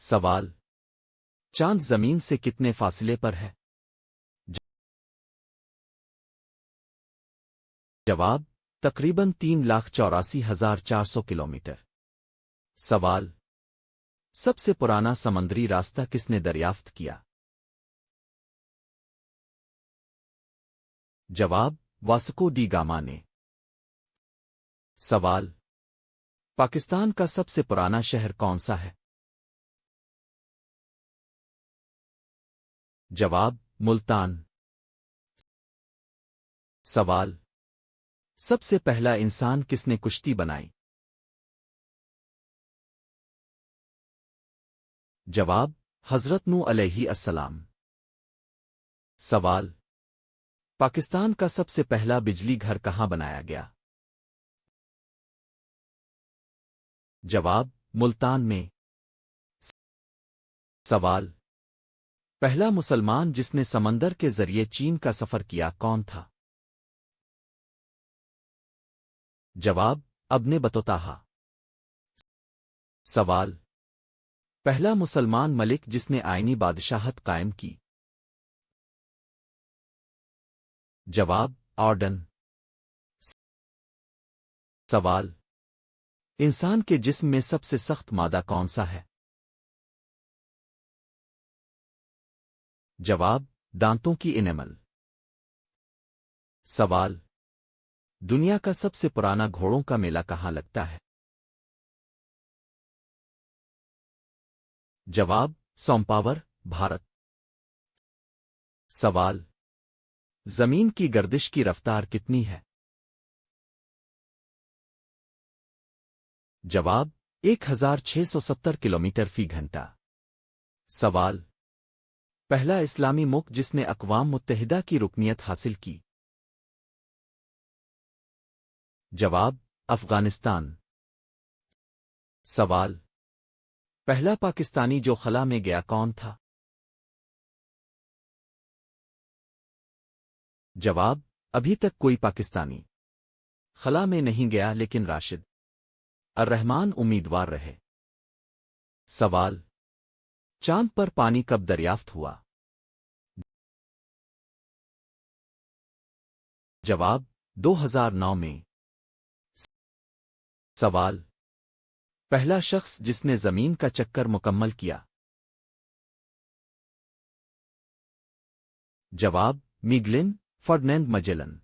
سوال: چاند زمین سے کتنے فاصلے پر ہے؟ جواب: تقریباً 3,84,400 کلومیٹر۔ سوال: سب سے پرانا سمندری راستہ کس نے دریافت کیا؟ جواب: واسکو ڈی گاما نے۔ سوال: پاکستان کا سب سے پرانا شہر کون سا ہے؟ جواب: ملتان۔ سوال: سب سے پہلا انسان کس نے کشتی بنائی؟ جواب: حضرت نوح علیہ السلام۔ سوال: پاکستان کا سب سے پہلا بجلی گھر کہاں بنایا گیا؟ جواب: ملتان میں۔ سوال: پہلا مسلمان جس نے سمندر کے ذریعے چین کا سفر کیا کون تھا؟ جواب: ابن بطوطہ۔ سوال: پہلا مسلمان ملک جس نے آئینی بادشاہت قائم کی؟ جواب: آرڈن۔ سوال: انسان کے جسم میں سب سے سخت مادہ کون سا ہے؟ جواب: دانتوں کی انیمل۔ سوال: دنیا کا سب سے پرانا گھوڑوں کا میلہ کہاں لگتا ہے؟ جواب: سومپاور، بھارت۔ سوال: زمین کی گردش کی رفتار کتنی ہے؟ جواب: 1670 کلومیٹر فی گھنٹہ۔ سوال: پہلا اسلامی ملک جس نے اقوام متحدہ کی رکنیت حاصل کی؟ جواب: افغانستان۔ سوال: پہلا پاکستانی جو خلا میں گیا کون تھا؟ جواب: ابھی تک کوئی پاکستانی خلا میں نہیں گیا لیکن راشد الرحمان امیدوار رہے۔ سوال: چاند پر پانی کب دریافت ہوا؟ جواب: 2009 میں۔ سوال: پہلا شخص جس نے زمین کا چکر مکمل کیا؟ جواب: میگلن فرڈیننڈ مجلن۔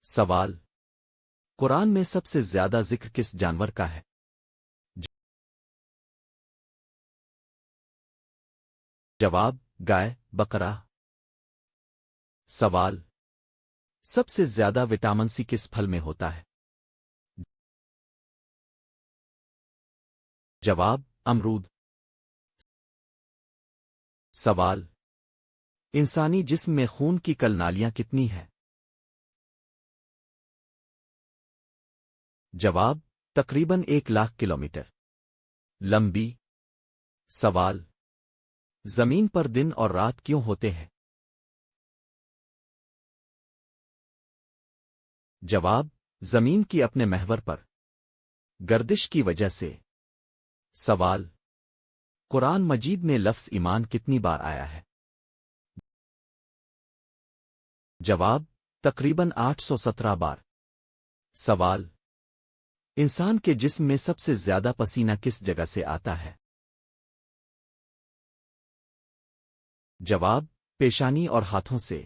سوال: قرآن میں سب سے زیادہ ذکر کس جانور کا ہے؟ جواب: گائے، بقرہ۔ سوال: سب سے زیادہ وٹامن سی کس پھل میں ہوتا ہے؟ جواب: امرود۔ سوال: انسانی جسم میں خون کی کل نالیاں کتنی ہیں؟ جواب: تقریباً 1,00,000 کلومیٹر لمبی۔ سوال: زمین پر دن اور رات کیوں ہوتے ہیں؟ جواب: زمین کی اپنے محور پر گردش کی وجہ سے۔ سوال: قرآن مجید میں لفظ ایمان کتنی بار آیا ہے؟ جواب: تقریباً 817 بار۔ سوال: انسان کے جسم میں سب سے زیادہ پسینہ کس جگہ سے آتا ہے؟ جواب: پیشانی اور ہاتھوں سے۔